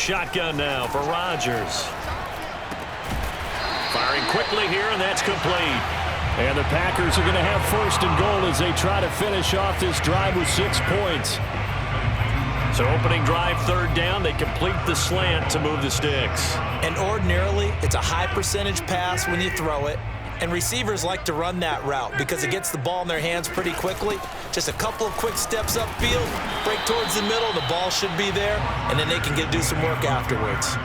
shotgun now for Rodgers. Firing quickly here, and that's complete. And the Packers are going to have first and goal as they try to finish off this drive with 6 points. So opening drive, third down, they complete the slant to move the sticks. And ordinarily, it's a high percentage pass when you throw it. And receivers like to run that route because it gets the ball in their hands pretty quickly. Just a couple of quick steps upfield, break towards the middle, the ball should be there, and then they can do some work afterwards.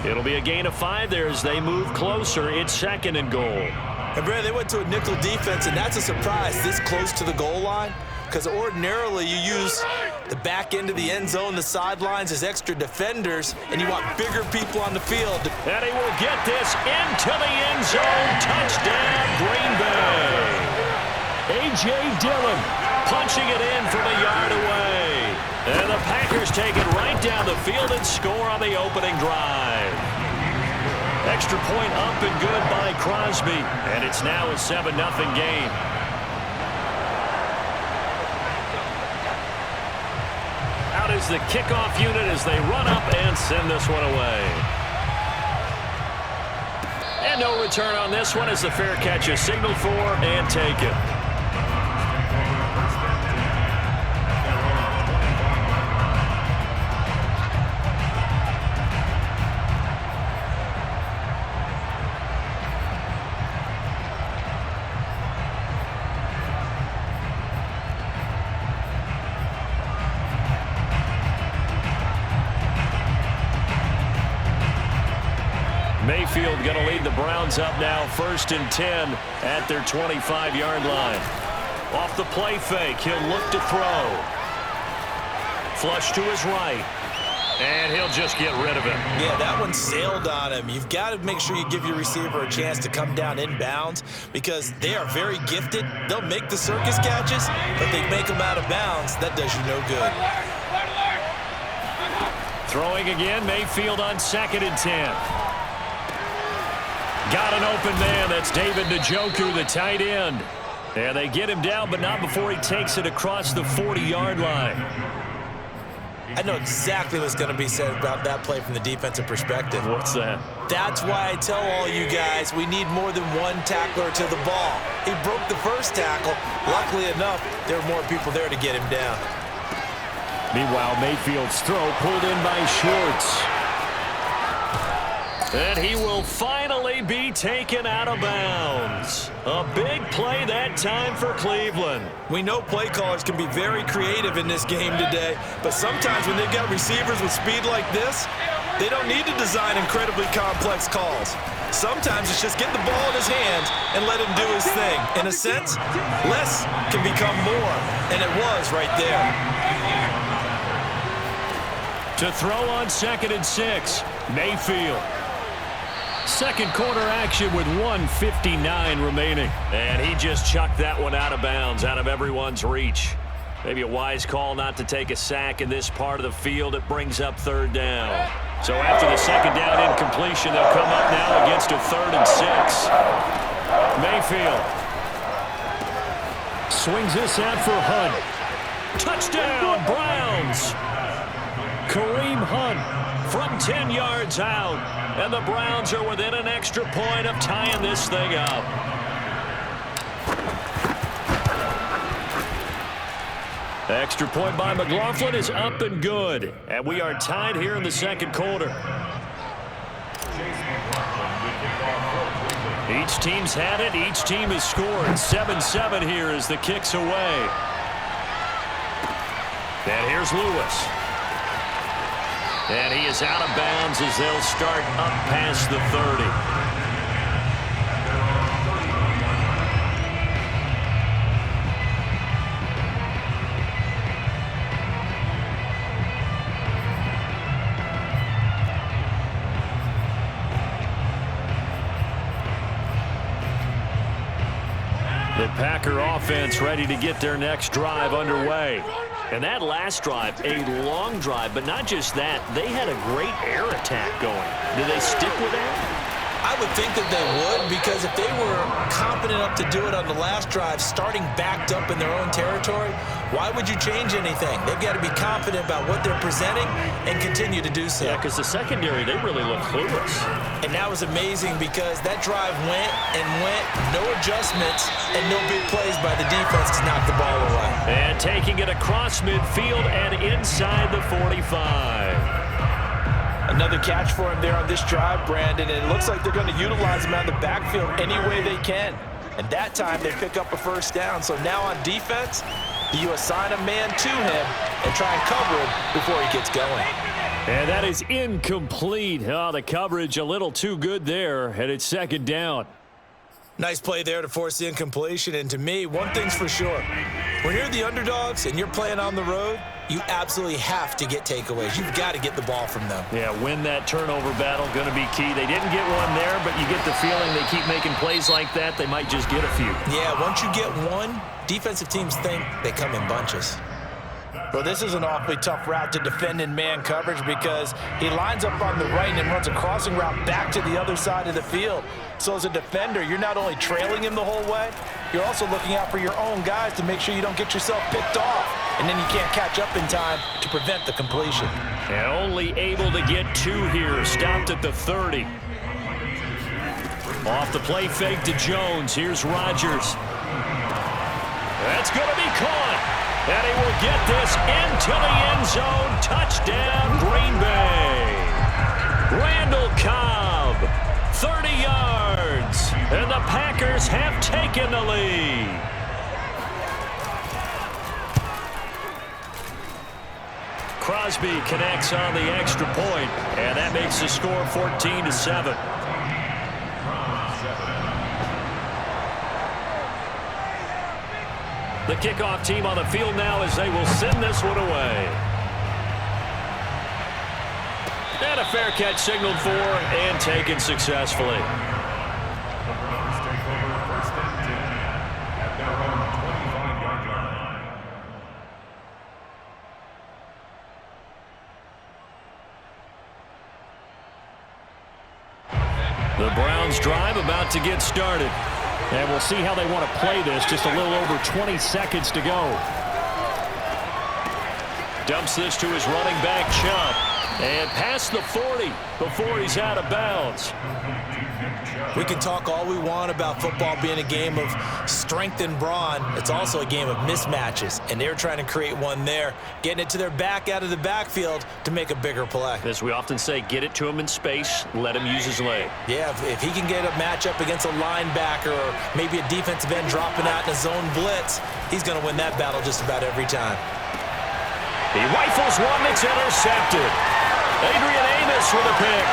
It'll be a gain of 5 there as they move closer. It's second and goal. And Brad, they went to a nickel defense, and that's a surprise this close to the goal line, because ordinarily you use the back end of the end zone, the sidelines as extra defenders, and you want bigger people on the field. And he will get this into the end zone. Touchdown, Green Bay. A.J. Dillon punching it in from a yard away. And the Packers take it right down the field and score on the opening drive. Extra point up and good by Crosby. And it's now a 7-0 game. Out is the kickoff unit as they run up and send this one away. And no return on this one as the fair catch is signaled for and taken. Mayfield going to lead the Browns up now, 1st and 10 at their 25-yard line. Off the play fake, he'll look to throw. Flush to his right. And he'll just get rid of it. Yeah, that one sailed on him. You've got to make sure you give your receiver a chance to come down inbounds because they are very gifted. They'll make the circus catches, but they make them out of bounds. That does you no good. Throwing again, Mayfield on 2nd and 10. Got an open man. That's David Njoku, the tight end. And they get him down, but not before he takes it across the 40-yard line. I know exactly what's going to be said about that play from the defensive perspective. What's that? That's why I tell all you guys we need more than one tackler to the ball. He broke the first tackle. Luckily enough, there were more people there to get him down. Meanwhile, Mayfield's throw pulled in by Schwartz. And he will finally be taken out of bounds. A big play that time for Cleveland. We know play callers can be very creative in this game today, but sometimes when they've got receivers with speed like this, they don't need to design incredibly complex calls. Sometimes it's just get the ball in his hands and let him do his thing. In a sense, less can become more, and it was right there. To throw on 2nd and 6, Mayfield. Second quarter action with 1:59 remaining. And he just chucked that one out of bounds, out of everyone's reach. Maybe a wise call not to take a sack in this part of the field. It brings up 3rd down. So after the 2nd down incompletion, they'll come up now against a 3rd and 6. Mayfield swings this out for Hunt. Touchdown, Browns. Kareem Hunt from 10 yards out. And the Browns are within an extra point of tying this thing up. The extra point by McLaughlin is up and good. And we are tied here in the 2nd quarter. Each team's had it. Each team has scored. 7-7 here as the kick's away. And here's Lewis. And he is out of bounds as they'll start up past the 30. The Packer offense ready to get their next drive underway. And that last drive, a long drive, but not just that. They had a great air attack going. Do they stick with that? I would think that they would, because if they were confident enough to do it on the last drive, starting backed up in their own territory, why would you change anything? They've got to be confident about what they're presenting and continue to do so. Yeah, because the secondary, they really look clueless. And that was amazing because that drive went and went, no adjustments, and no big plays by the defense to knock the ball away. And taking it across midfield and inside the 45. Another catch for him there on this drive, Brandon, and it looks like they're going to utilize him out of the backfield any way they can. And that time they pick up a first down. So now on defense, you assign a man to him and try and cover him before he gets going. And that is incomplete. Oh, the coverage a little too good there, and it's second down. Nice play there to force the incompletion. And to me, one thing's for sure. When you're the underdogs and you're playing on the road, you absolutely have to get takeaways. You've got to get the ball from them. Yeah, win that turnover battle, going to be key. They didn't get one there, but you get the feeling they keep making plays like that, they might just get a few. Yeah, once you get one, defensive teams think they come in bunches. Well, this is an awfully tough route to defend in man coverage because he lines up on the right and then runs a crossing route back to the other side of the field. So as a defender, you're not only trailing him the whole way, you're also looking out for your own guys to make sure you don't get yourself picked off. And then you can't catch up in time to prevent the completion. And only able to get two here. Stopped at the 30. Off the play fake to Jones. Here's Rodgers. That's going to be caught. And he will get this into the end zone. Touchdown, Green Bay. Randall Cobb, 30 yards. And the Packers have taken the lead. Crosby connects on the extra point, and that makes the score 14-7. The kickoff team on the field now as they will send this one away. And a fair catch signaled for and taken successfully. The Browns drive about to get started. And we'll see how they want to play this. Just a little over 20 seconds to go. Dumps this to his running back, Chubb. And past the 40 before he's out of bounds. We can talk all we want about football being a game of strength and brawn. It's also a game of mismatches, and they're trying to create one there, getting it to their back out of the backfield to make a bigger play. As we often say, get it to him in space, let him use his leg. Yeah, if he can get a matchup against a linebacker or maybe a defensive end dropping out in a zone blitz, he's going to win that battle just about every time. He rifles one that's intercepted. Adrian Amos with a pick.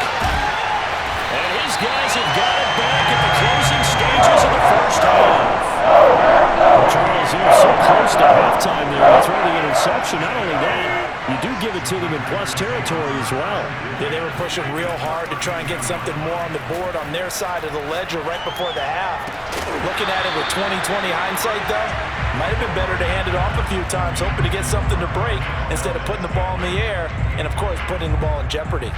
And his guys have got it back at the closing stages of the first half. Charles, he was so close to halftime there to throw the interception. Not only that, you do give it to them in plus territory as well. Yeah, they were pushing real hard to try and get something more on the board on their side of the ledger right before the half. Looking at it with 20/20 hindsight, though, might have been better to hand it off a few times, hoping to get something to break instead of putting the ball in the air and, of course, putting the ball in jeopardy.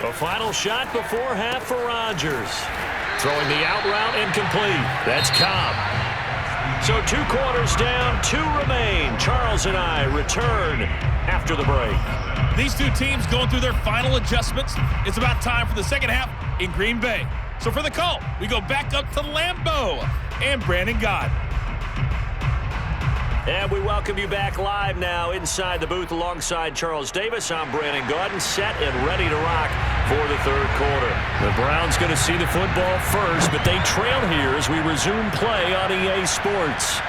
A final shot before half for Rodgers. Throwing the out route incomplete. That's Cobb. So 2 quarters down, 2 remain. Charles and I return after the break. These two teams going through their final adjustments. It's about time for the second half in Green Bay. So for the call, we go back up to Lambeau and Brandon Gott. And we welcome you back live now inside the booth alongside Charles Davis. I'm Brandon Gaudin, set and ready to rock for the third quarter. The Browns going to see the football first, but they trail here as we resume play on EA Sports.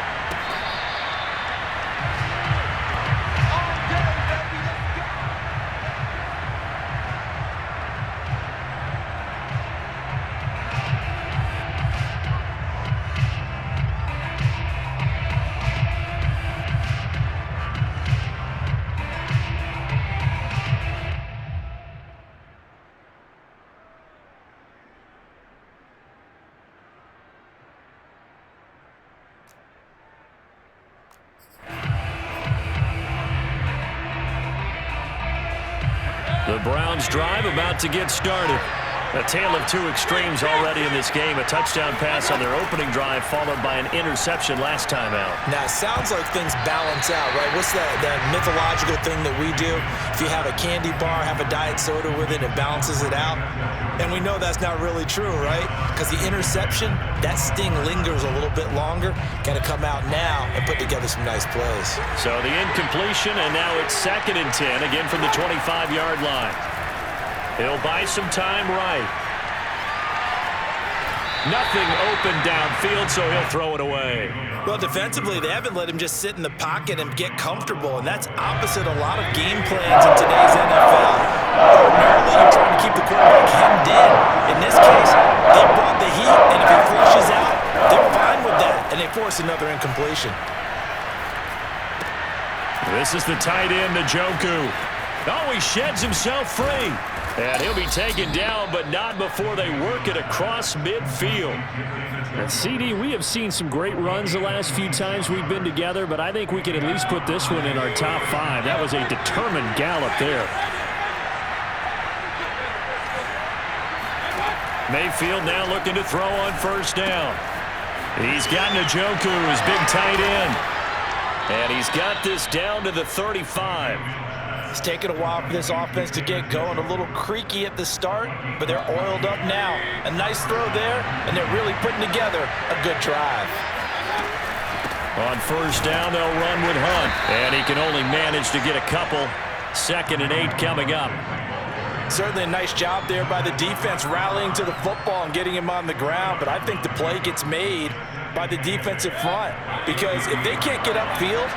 The Browns drive about to get started. A tale of two extremes already in this game. A touchdown pass on their opening drive followed by an interception last time out. Now, it sounds like things balance out, right? What's that mythological thing that we do? If you have a candy bar, have a diet soda with it, it balances it out. And we know that's not really true, right? Because the interception, that sting lingers a little bit longer. Got to come out now and put together some nice plays. So the incompletion, and now it's 2nd and 10, again from the 25-yard line. He'll buy some time right. Nothing open downfield, so he'll throw it away. Well, defensively, they haven't let him just sit in the pocket and get comfortable, and that's opposite a lot of game plans in today's NFL. Ordinarily, you're trying to keep the quarterback hemmed in. In this case, they brought the heat, and if he flushes out, they're fine with that, and they force another incompletion. This is the tight end, Njoku. Oh, he sheds himself free. And he'll be taken down, but not before they work it across midfield. And CD, we have seen some great runs the last few times we've been together, but I think we can at least put this one in our top 5. That was a determined gallop there. Mayfield now looking to throw on 1st down. He's got Njoku, his big tight end. And he's got this down to the 35. It's taken a while for this offense to get going. A little creaky at the start, but they're oiled up now. A nice throw there, and they're really putting together a good drive. On 1st down, they'll run with Hunt. And he can only manage to get a couple. 2nd and 8 coming up. Certainly a nice job there by the defense rallying to the football and getting him on the ground, but I think the play gets made by the defensive front because if they can't get upfield,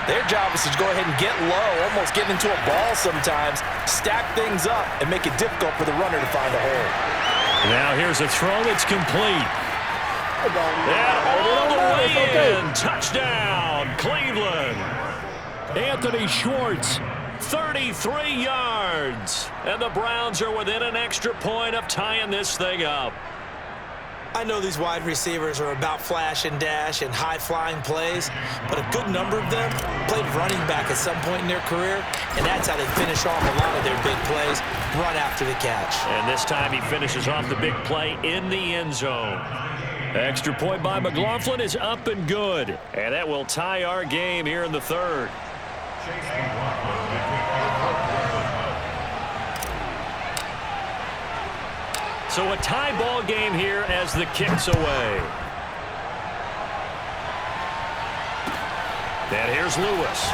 their job is to go ahead and get low, almost get into a ball sometimes, stack things up, and make it difficult for the runner to find a hole. Now here's a throw that's complete. And all the way in. Touchdown, Cleveland. Anthony Schwartz, 33 yards. And the Browns are within an extra point of tying this thing up. I know these wide receivers are about flash and dash and high-flying plays, but a good number of them played running back at some point in their career, and that's how they finish off a lot of their big plays, run after the catch. And this time he finishes off the big play in the end zone. Extra point by McLaughlin is up and good, and that will tie our game here in the 3rd. So a tie ball game here as the kick's away. And here's Lewis.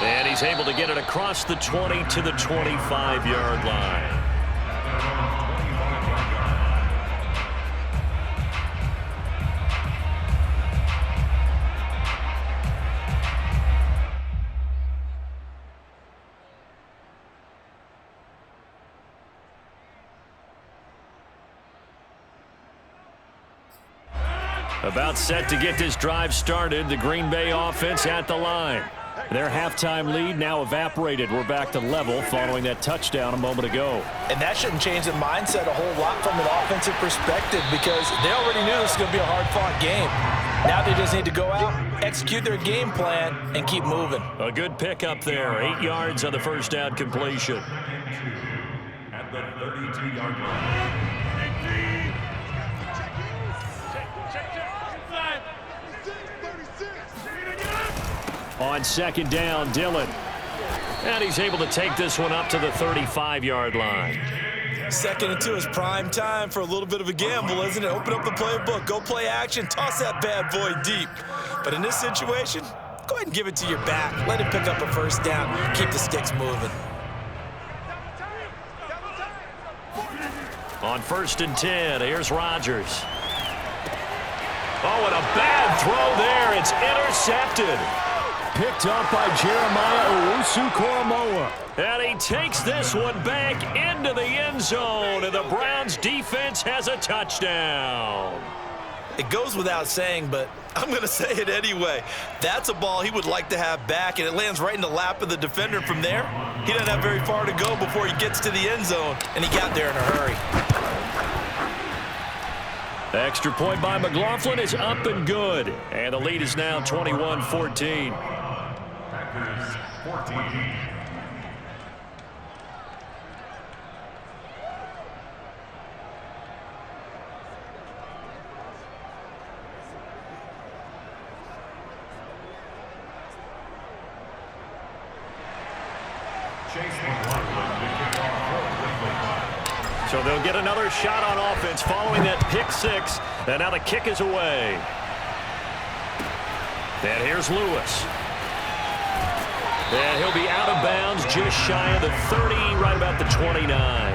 And he's able to get it across the 20 to the 25-yard line. About set to get this drive started. The Green Bay offense at the line. Their halftime lead now evaporated. We're back to level following that touchdown a moment ago. And that shouldn't change the mindset a whole lot from an offensive perspective because they already knew this was going to be a hard-fought game. Now they just need to go out, execute their game plan, and keep moving. A good pickup there. 8 yards on the 1st down completion. At the 32-yard line. On 2nd down, Dillon. And he's able to take this one up to the 35-yard line. 2nd and 2 is prime time for a little bit of a gamble, isn't it? Open up the playbook, go play action, toss that bad boy deep. But in this situation, go ahead and give it to your back. Let him pick up a 1st down, keep the sticks moving. On 1st and 10, here's Rodgers. Oh, and a bad throw there. It's intercepted. Picked up by Jeremiah Owusu-Koramoah. And he takes this one back into the end zone, and the Browns defense has a touchdown. It goes without saying, but I'm going to say it anyway. That's a ball he would like to have back, and it lands right in the lap of the defender from there. He doesn't have very far to go before he gets to the end zone, and he got there in a hurry. The extra point by McLaughlin is up and good, and the lead is now 21-14. Packers 14. So they'll get another shot on offense following that pick six. And now the kick is away. And here's Lewis. And he'll be out of bounds just shy of the 30, right about the 29.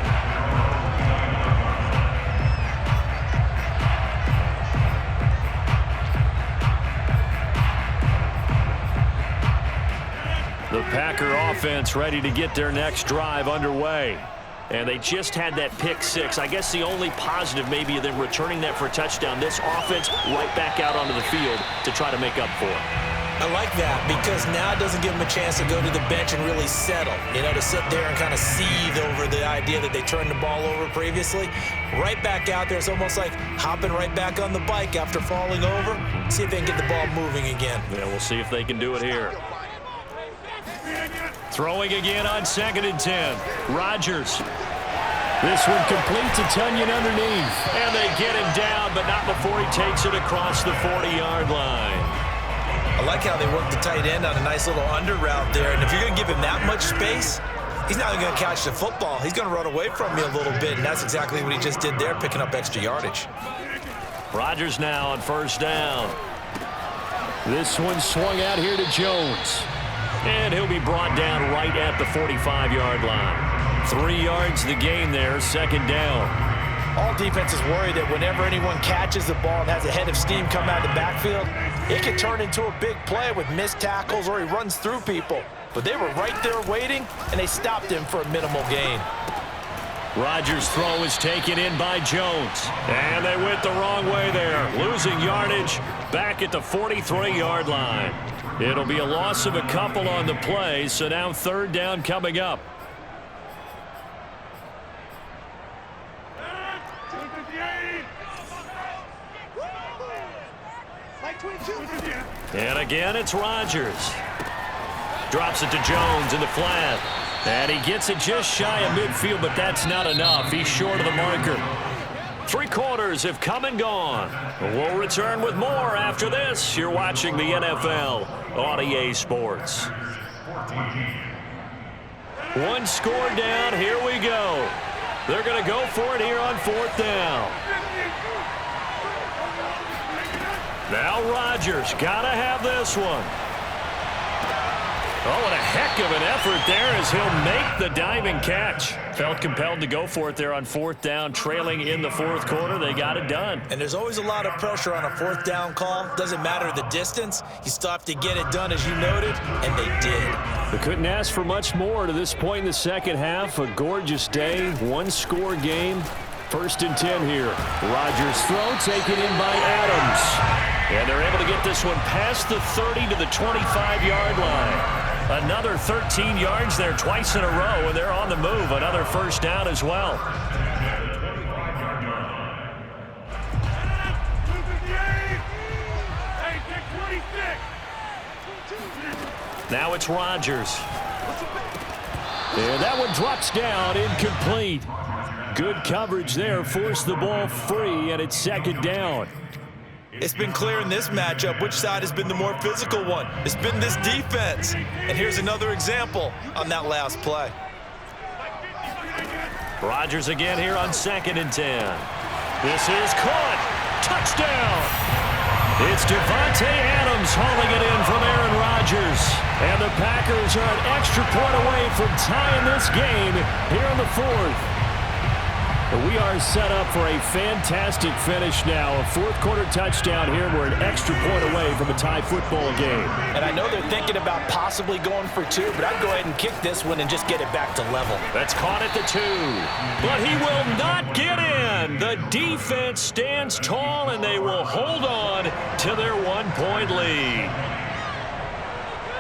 The Packer offense ready to get their next drive underway. And they just had that pick six. I guess the only positive maybe of them returning that for a touchdown. This offense right back out onto the field to try to make up for it. I like that because now it doesn't give them a chance to go to the bench and really settle. You know, to sit there and kind of seethe over the idea that they turned the ball over previously. Right back out there. It's almost like hopping right back on the bike after falling over. See if they can get the ball moving again. Yeah, we'll see if they can do it here. Throwing again on 2nd and 10. Rodgers. This one complete to Tunyon underneath. And they get him down, but not before he takes it across the 40-yard line. I like how they work the tight end on a nice little under route there. And if you're going to give him that much space, he's not going to catch the football. He's going to run away from you a little bit, and that's exactly what he just did there, picking up extra yardage. Rodgers now on 1st down. This one swung out here to Jones. And he'll be brought down right at the 45-yard line. 3 yards the gain there, 2nd down. All defenses worry that whenever anyone catches the ball and has a head of steam come out of the backfield, it can turn into a big play with missed tackles or he runs through people. But they were right there waiting, and they stopped him for a minimal gain. Rodgers' throw is taken in by Jones. And they went the wrong way there, losing yardage back at the 43-yard line. It'll be a loss of a couple on the play, so now 3rd down coming up. And again, it's Rodgers. Drops it to Jones in the flat. And he gets it just shy of midfield, but that's not enough. He's short of the marker. 3 quarters have come and gone. We'll return with more after this. You're watching the NFL on EA Sports. 1 score down. Here we go. They're going to go for it here on 4th down. Now Rodgers got to have this one. Oh, and a heck of an effort there as he'll make the diving catch. Felt compelled to go for it there on 4th down, trailing in the 4th quarter. They got it done. And there's always a lot of pressure on a 4th down call. Doesn't matter the distance. You still have to get it done, as you noted, and they did. They couldn't ask for much more to this point in the 2nd half. A gorgeous day, 1-score game. 1st and 10 here. Rodgers' throw taken in by Adams. And they're able to get this one past the 30 to the 25-yard line. Another 13 yards there twice in a row, and they're on the move. Another 1st down as well. Now it's Rodgers. And that one drops down, incomplete. Good coverage there, forced the ball free, and it's 2nd down. It's been clear in this matchup which side has been the more physical one. It's been this defense. And here's another example on that last play. Rodgers again here on 2nd and 10. This is caught. Touchdown. It's Devontae Adams hauling it in from Aaron Rodgers. And the Packers are an extra point away from tying this game here in the 4th. We are set up for a fantastic finish now. A 4th quarter touchdown here. We're an extra point away from a tie football game. And I know they're thinking about possibly going for 2, but I'd go ahead and kick this one and just get it back to level. That's caught at the 2. But he will not get in. The defense stands tall, and they will hold on to their 1-point lead.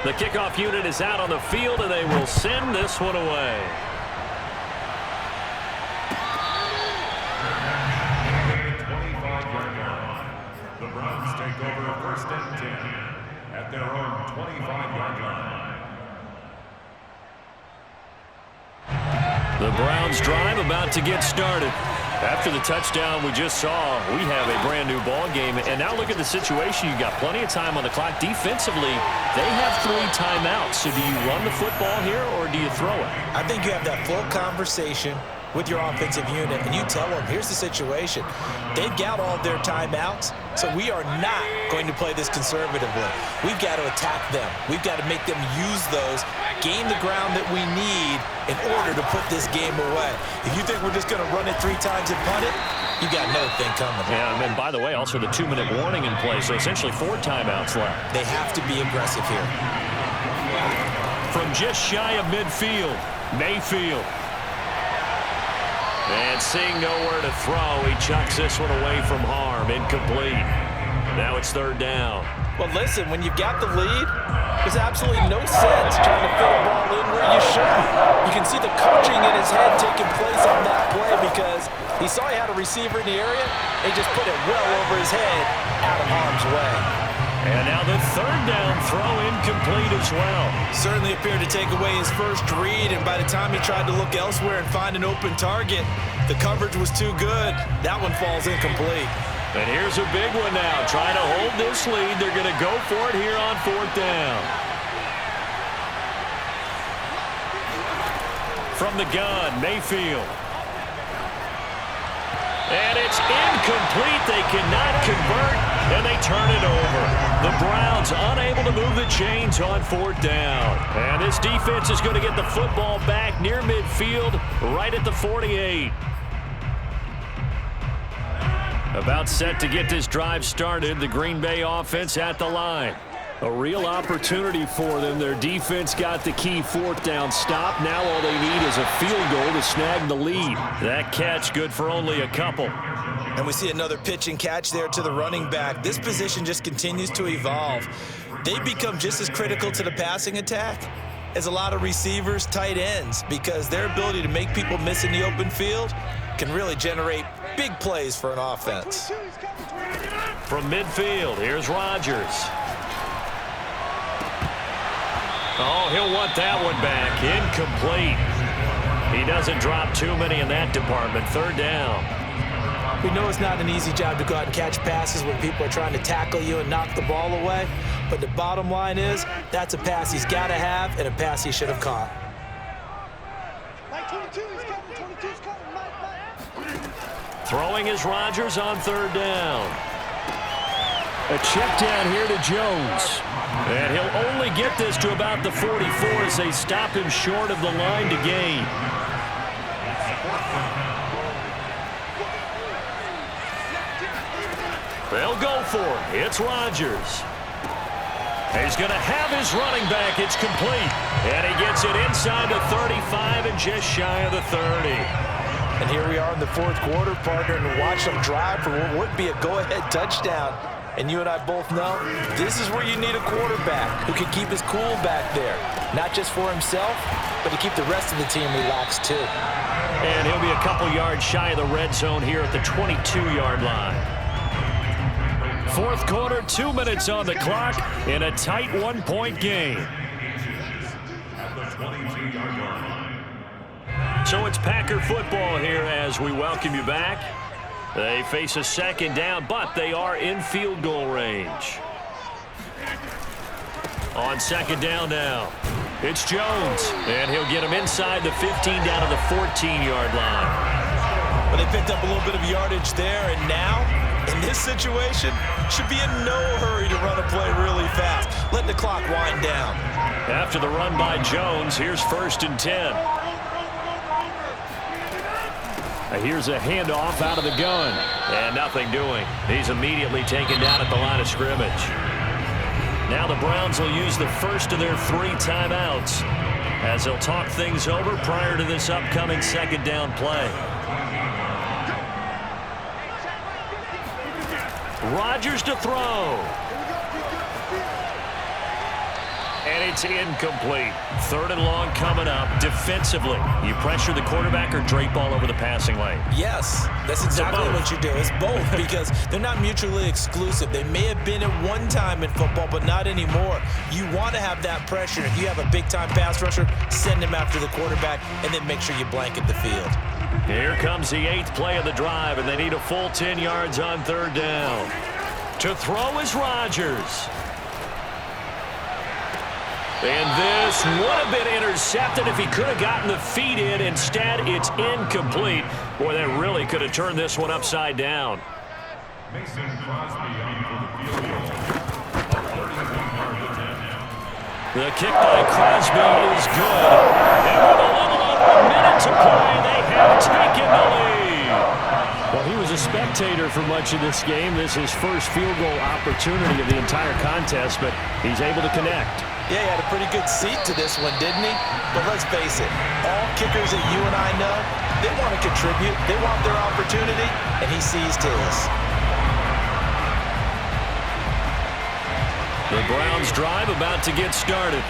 The kickoff unit is out on the field, and they will send this one away. At their own 25-yard line. The Browns drive about to get started. After the touchdown we just saw, we have a brand new ball game. And now look at the situation. You've got plenty of time on the clock. Defensively, they have 3 timeouts. So do you run the football here or do you throw it? I think you have that full conversation with your offensive unit and you tell them, here's the situation. They've got all of their timeouts, so we are not going to play this conservatively. We've got to attack them. We've got to make them use those, gain the ground that we need in order to put this game away. If you think we're just going to run it 3 times and punt it, you got another thing coming. Yeah, and then, by the way, also the 2-minute warning in place, so essentially 4 timeouts left. They have to be aggressive here. From just shy of midfield, Mayfield. And seeing nowhere to throw, he chucks this one away from harm. Incomplete. Now it's 3rd down. Well, listen, when you've got the lead, there's absolutely no sense trying to fit a ball in where you should. You can see the coaching in his head taking place on that play because he saw he had a receiver in the area, and he just put it well over his head out of harm's way. And now the 3rd down throw incomplete as well. Certainly appeared to take away his first read, and by the time he tried to look elsewhere and find an open target, the coverage was too good. That one falls incomplete. And here's a big one now. Trying to hold this lead. They're going to go for it here on 4th down. From the gun, Mayfield. And it's incomplete. They cannot convert, and they turn it over. The Browns unable to move the chains on 4th down. And this defense is going to get the football back near midfield, right at the 48. About set to get this drive started. The Green Bay offense at the line. A real opportunity for them. Their defense got the key 4th down stop. Now all they need is a field goal to snag the lead. That catch good for only a couple. And we see another pitch and catch there to the running back. This position just continues to evolve. They become just as critical to the passing attack as a lot of receivers, tight ends, because their ability to make people miss in the open field can really generate big plays for an offense. From midfield, here's Rodgers. Oh, he'll want that one back. Incomplete. He doesn't drop too many in that department. 3rd down. We know it's not an easy job to go out and catch passes when people are trying to tackle you and knock the ball away. But the bottom line is, that's a pass he's got to have and a pass he should have caught. Throwing is Rodgers on 3rd down. A check down here to Jones. And he'll only get this to about the 44 as they stop him short of the line to gain. They'll go for it. It's Rodgers. He's going to have his running back. It's complete. And he gets it inside the 35 and just shy of the 30. And here we are in the 4th quarter, partner, and watch them drive for what would be a go-ahead touchdown. And you and I both know this is where you need a quarterback who can keep his cool back there. Not just for himself, but to keep the rest of the team relaxed too. And he'll be a couple yards shy of the red zone here at the 22-yard line. 4th quarter, 2 minutes on the clock in a tight 1-point game. So it's Packer football here as we welcome you back. They face a 2nd down, but they are in field goal range. On 2nd down now, it's Jones, and he'll get him inside the 15 down to the 14-yard line. Well, they picked up a little bit of yardage there, and now, in this situation, should be in no hurry to run a play really fast. Let the clock wind down. After the run by Jones, here's 1st and 10. Here's a handoff out of the gun. And nothing doing. He's immediately taken down at the line of scrimmage. Now the Browns will use the first of their 3 timeouts as they'll talk things over prior to this upcoming 2nd down play. Rodgers to throw. And it's incomplete. 3rd and long coming up. Defensively, you pressure the quarterback or drape all over the passing lane? Yes, that's exactly what you do. It's both because they're not mutually exclusive. They may have been at one time in football, but not anymore. You want to have that pressure. If you have a big-time pass rusher, send him after the quarterback, and then make sure you blanket the field. Here comes the 8th play of the drive, and they need a full 10 yards on 3rd down. To throw is Rodgers. And this would have been intercepted if he could have gotten the feet in. Instead, it's incomplete. Boy, that really could have turned this one upside down. Mason Crosby on for the field goal. A 31-yard attempt. The kick by Crosby is good. And with a little over a minute to play, they have taken the lead. Well, he was a spectator for much of this game. This is his first field goal opportunity of the entire contest, but he's able to connect. Yeah, he had a pretty good seat to this one, didn't he? But let's face it, all kickers that you and I know, they want to contribute. They want their opportunity, and he seized his. The Browns drive about to get started.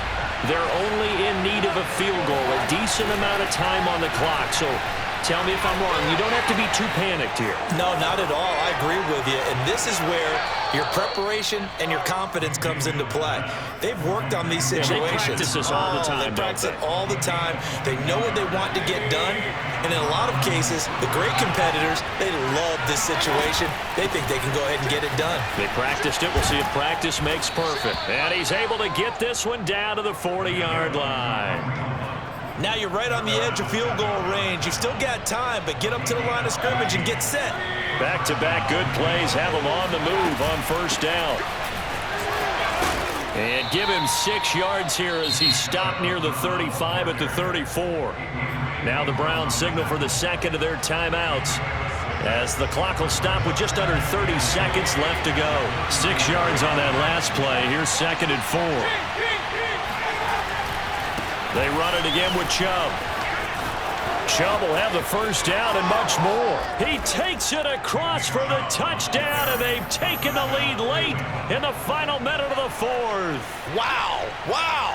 They're only in need of a field goal, a decent amount of time on the clock. So tell me if I'm wrong. You don't have to be too panicked here. No, not at all. I agree with you. And this is where your preparation and your confidence comes into play. They've worked on these situations. Yeah, they practice this all the time. They practice it all the time. They know what they want to get done. And in a lot of cases, the great competitors, they love this situation. They think they can go ahead and get it done. They practiced it. We'll see if practice makes perfect. And he's able to get this one down to the 40-yard line. Now you're right on the edge of field goal range. You've still got time, but get up to the line of scrimmage and get set. Back-to-back good plays have him on the move on first down. And give him 6 yards here as he stopped near the 35 at the 34. Now the Browns signal for the second of their timeouts, as the clock will stop with just under 30 seconds left to go. 6 yards on that last play. Here's 2nd and 4. They run it again with Chubb. Chubb will have the first down and much more. He takes it across for the touchdown, and they've taken the lead late in the final minute of the 4th. Wow, wow.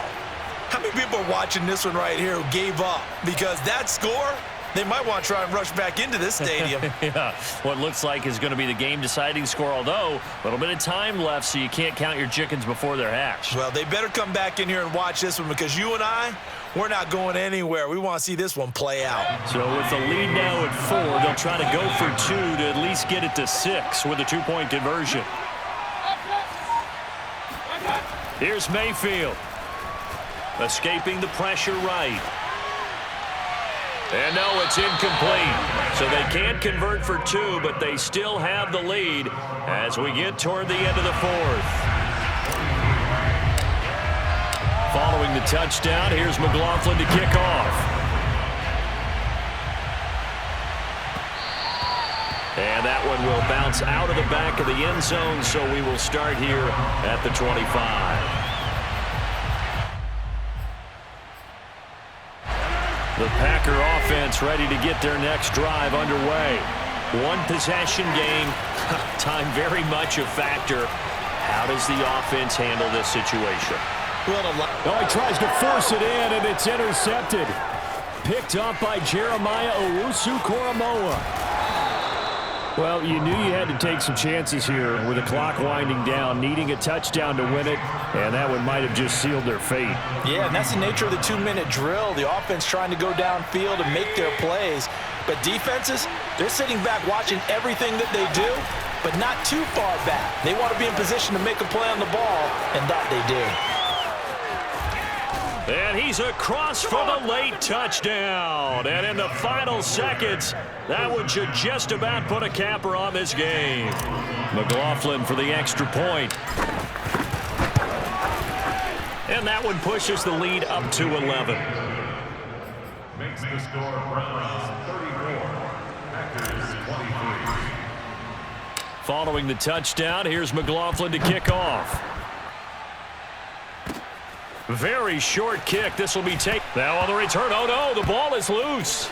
How many people are watching this one right here who gave up? Because that score, they might want to try and rush back into this stadium. Yeah, what looks like is going to be the game-deciding score, although a little bit of time left, so you can't count your chickens before they're hatched. Well, they better come back in here and watch this one, because you and I, we're not going anywhere. We want to see this one play out. So with the lead now at 4, they'll try to go for 2 to at least get it to 6 with a 2-point conversion. Here's Mayfield. Escaping the pressure right. And no, it's incomplete. So they can't convert for 2, but they still have the lead as we get toward the end of the 4th. Following the touchdown, here's McLaughlin to kick off. And that one will bounce out of the back of the end zone, so we will start here at the 25. The Packer offense ready to get their next drive underway. One possession game. Time very much a factor. How does the offense handle this situation? Oh, he tries to force it in, and it's intercepted. Picked up by Jeremiah Owusu-Koramoah. Well, you knew you had to take some chances here with the clock winding down, needing a touchdown to win it, and that one might have just sealed their fate. Yeah, and that's the nature of the 2-minute drill. The offense trying to go downfield and make their plays. But defenses, they're sitting back watching everything that they do, but not too far back. They want to be in position to make a play on the ball, and that they did. And he's across for the late touchdown. And in the final seconds, that one should just about put a capper on this game. McLaughlin for the extra point. And that one pushes the lead up to 11. Makes the score Browns 34, Packers 23. Following the touchdown, here's McLaughlin to kick off. Very short kick. This will be taken. Now on the return. Oh, no, the ball is loose.